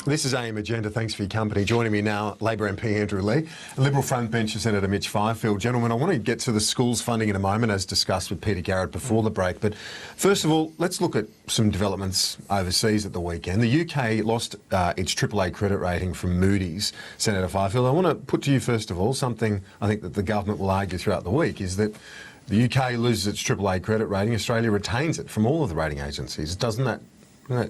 This is AM Agenda. Thanks for your company. Joining me now, Labor MP Andrew Leigh, Liberal frontbencher Senator Mitch Fifield. Gentlemen, I want to get to the schools funding in a moment, as discussed with Peter Garrett before the break. But first of all, let's look at some developments overseas at the weekend. The UK lost its AAA credit rating from Moody's. Senator Fifield, I want to put to you, first of all, something I think that the government will argue throughout the week, is that the UK loses its AAA credit rating, Australia retains it from all of the rating agencies. Doesn't that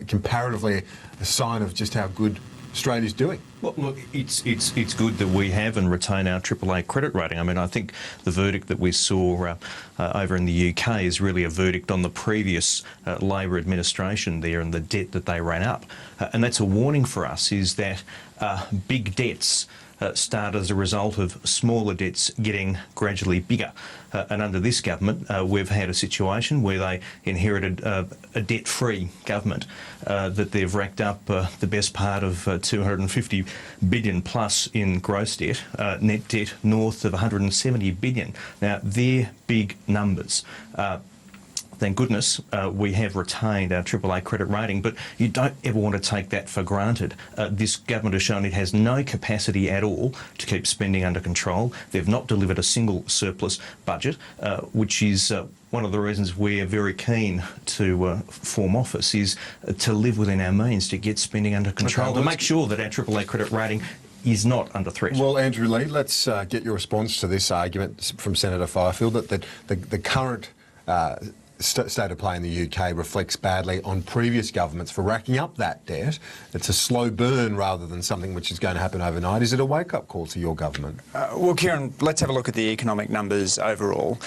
comparatively a sign of just how good Australia's doing? Well, look, it's good that we have and retain our AAA credit rating. I mean, I think the verdict that we saw over in the UK is really a verdict on the previous Labor administration there and the debt that they ran up. And that's a warning for us, is that big debts start as a result of smaller debts getting gradually bigger. And under this government, we've had a situation where they inherited a debt-free government, that they've racked up the best part of 250 billion plus in gross debt, net debt north of 170 billion. Now, they're big numbers. Thank goodness we have retained our AAA credit rating, but you don't ever want to take that for granted. This government has shown it has no capacity at all to keep spending under control. They've not delivered a single surplus budget, which is one of the reasons we're very keen to form office, is to live within our means, to get spending under control, to make sure that our AAA credit rating is not under threat. Well, Andrew Leigh, let's get your response to this argument from Senator Fifield that the current state of play in the UK reflects badly on previous governments for racking up that debt. It's a slow burn rather than something which is going to happen overnight. Is it a wake-up call to your government? Well, Kieran, let's have a look at the economic numbers overall.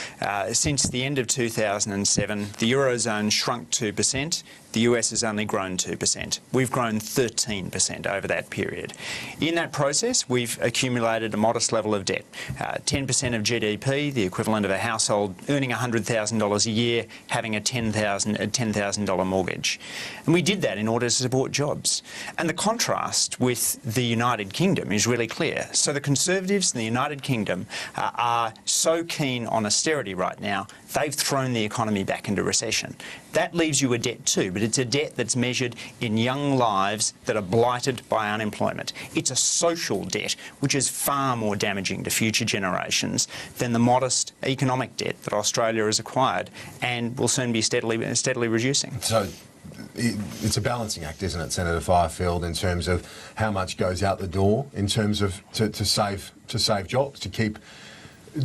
Since the end of 2007, the Eurozone shrunk 2%. The US has only grown 2%. We've grown 13% over that period. In that process, we've accumulated a modest level of debt. 10% of GDP, the equivalent of a household earning $100,000 a year, having a $10,000 mortgage. And we did that in order to support jobs. And the contrast with the United Kingdom is really clear. So the Conservatives in the United Kingdom are so keen on austerity right now, they've thrown the economy back into recession. That leaves you a debt too, but it's a debt that's measured in young lives that are blighted by unemployment. It's a social debt, which is far more damaging to future generations than the modest economic debt that Australia has acquired and will soon be steadily reducing. So it's a balancing act, isn't it, Senator Fifield, in terms of how much goes out the door, in terms of to save jobs, to keep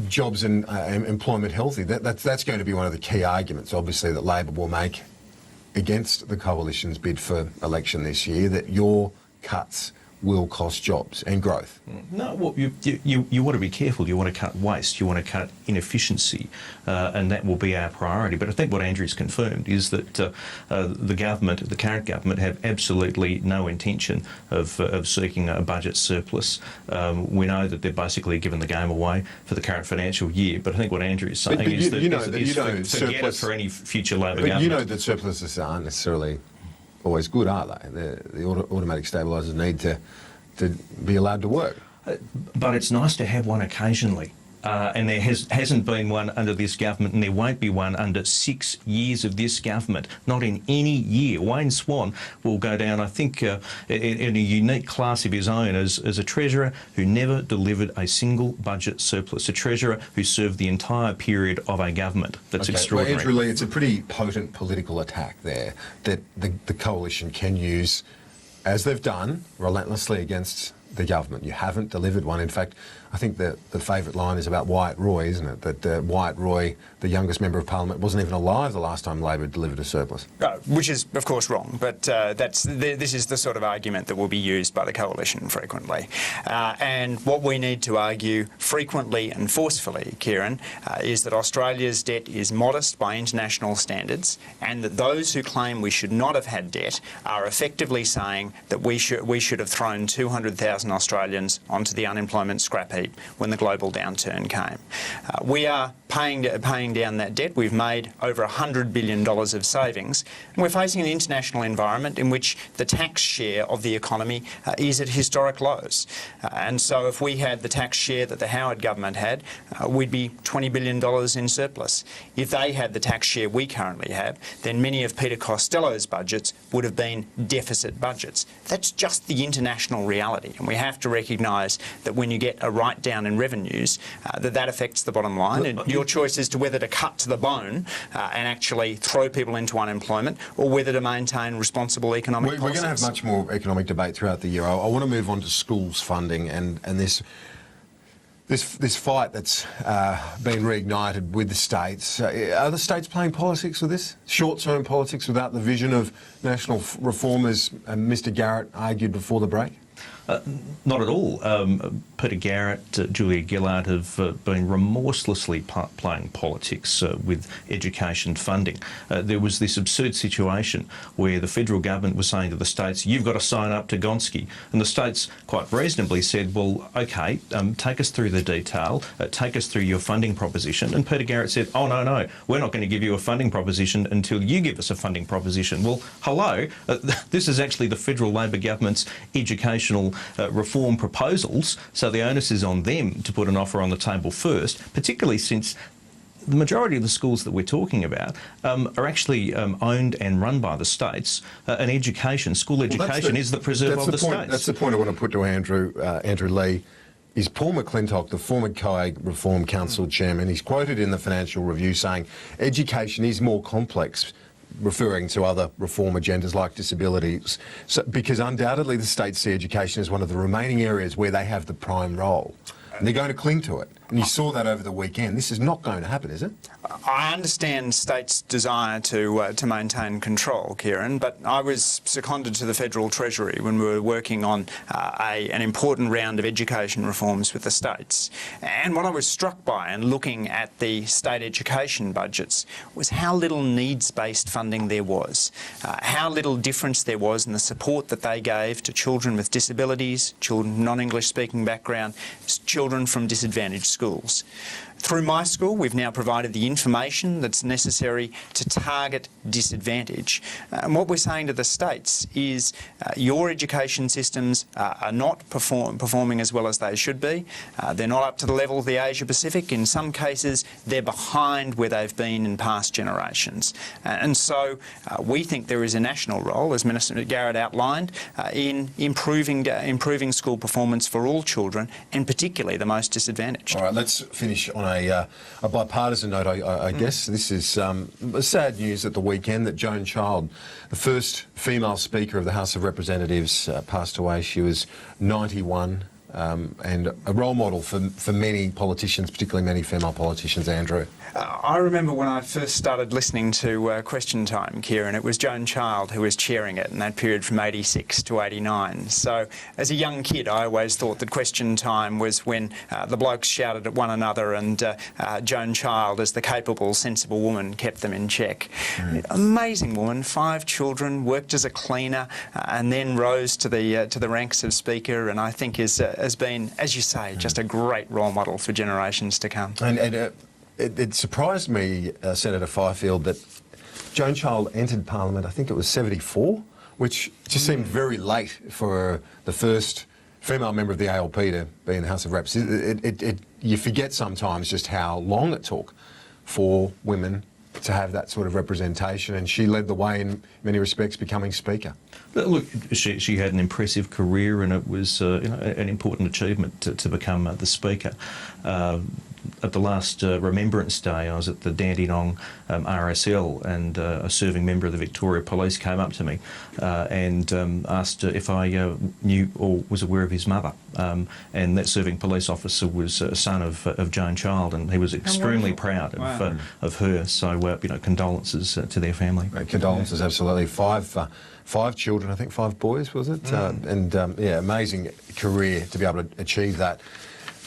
jobs and employment healthy. That's going to be one of the key arguments, obviously, that Labor will make against the Coalition's bid for election this year, that your cuts will cost jobs and growth. No, well, you want to be careful. You want to cut waste. You want to cut inefficiency, and that will be our priority. But I think what Andrew's confirmed is that the current government, have absolutely no intention of seeking a budget surplus. We know that they've basically given the game away for the current financial year. But I think what Andrew is saying is that forget it for any future Labor government. You know that surpluses aren't necessarily always good, are they? The automatic stabilisers need to be allowed to work. But it's nice to have one occasionally. And there hasn't been one under this government, and there won't be one under 6 years of this government, not in any year. Wayne Swan will go down, I think, in a unique class of his own as a Treasurer who never delivered a single budget surplus, a Treasurer who served the entire period of a government. That's extraordinary. Well, Andrew Leigh, it's a pretty potent political attack there that the Coalition can use, as they've done, relentlessly against the government. You haven't delivered one. In fact, I think the favourite line is about Wyatt Roy, isn't it? That Wyatt Roy, the youngest member of Parliament, wasn't even alive the last time Labor delivered a surplus. Which is, of course, wrong. But this is the sort of argument that will be used by the Coalition frequently. And what we need to argue frequently and forcefully, Kieran, is that Australia's debt is modest by international standards, and that those who claim we should not have had debt are effectively saying that we should have thrown $200,000 100,000 Australians onto the unemployment scrap heap when the global downturn came. We are paying down that debt. We've made over $100 billion of savings, and we're facing an international environment in which the tax share of the economy is at historic lows. And so if we had the tax share that the Howard government had, we'd be $20 billion in surplus. If they had the tax share we currently have, then many of Peter Costello's budgets would have been deficit budgets. That's just the international reality, and we have to recognise that when you get a write-down in revenues, that affects the bottom line, and your choice as to whether to cut to the bone and actually throw people into unemployment, or whether to maintain responsible economic policies. We're going to have much more economic debate throughout the year. I want to move on to schools funding and this fight that's been reignited with the states. Are the states playing politics with this? Short-term politics without the vision of national reform, as Mr Garrett argued before the break? Not at all. Peter Garrett, Julia Gillard have been remorselessly playing politics with education funding. There was this absurd situation where the federal government was saying to the states, you've got to sign up to Gonski. And the states quite reasonably said, well, OK, take us through the detail, take us through your funding proposition. And Peter Garrett said, oh, no, we're not going to give you a funding proposition until you give us a funding proposition. Well, hello, this is actually the federal Labor government's educational reform proposals, so the onus is on them to put an offer on the table first, particularly since the majority of the schools that we're talking about are actually owned and run by the states, and school education is the preserve of the states. That's the point I want to put to Andrew Leigh. Is Paul McClintock, the former COAG Reform Council chairman, he's quoted in the Financial Review saying education is more complex, referring to other reform agendas like disabilities, because undoubtedly the states see education as one of the remaining areas where they have the prime role. And they're going to cling to it. And you saw that over the weekend. This is not going to happen, is it? I understand states' desire to maintain control, Kieran, but I was seconded to the Federal Treasury when we were working on an important round of education reforms with the states. And what I was struck by in looking at the state education budgets was how little needs-based funding there was, how little difference there was in the support that they gave to children with disabilities, children non-English speaking background, children from disadvantaged schools. Through my school, we've now provided the information that's necessary to target disadvantage. And what we're saying to the states is your education systems are not performing as well as they should be. They're not up to the level of the Asia Pacific. In some cases, they're behind where they've been in past generations. And so we think there is a national role, as Minister Garrett outlined, in improving school performance for all children, and particularly the most disadvantaged. All right, let's finish on a bipartisan note, I guess. This is sad news at the weekend that Joan Child, the first female Speaker of the House of Representatives, passed away. She was 91 and a role model for many politicians, particularly many female politicians, Andrew. I remember when I first started listening to Question Time, Kieran, it was Joan Child who was chairing it in that period from 86 to 89. So as a young kid, I always thought that Question Time was when the blokes shouted at one another and Joan Child, as the capable, sensible woman, kept them in check. Amazing woman, 5 children, worked as a cleaner and then rose to the ranks of Speaker, and I think has been, as you say, just a great role model for generations to come. And it surprised me, Senator Fifield, that Joan Child entered Parliament, I think it was 74, which just seemed very late for the first female member of the ALP to be in the House of Reps. You forget sometimes just how long it took for women to have that sort of representation, and she led the way in many respects, becoming Speaker. But look, she had an impressive career, and it was an important achievement to become the Speaker. At the last Remembrance Day, I was at the Dandenong RSL, and a serving member of the Victoria Police came up to me and asked if I knew or was aware of his mother. And that serving police officer was a son of Joan Child, and he was extremely proud of her. So, condolences to their family. Condolences, absolutely. Five children, I think 5 boys, was it? Amazing career to be able to achieve that,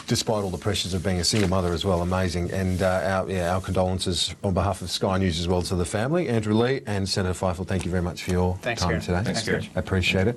despite all the pressures of being a single mother as well. Amazing. And our condolences on behalf of Sky News as well to the family. Andrew Leigh and Senator Fifield, thank you very much for your time today. Thanks, Gary. I appreciate it.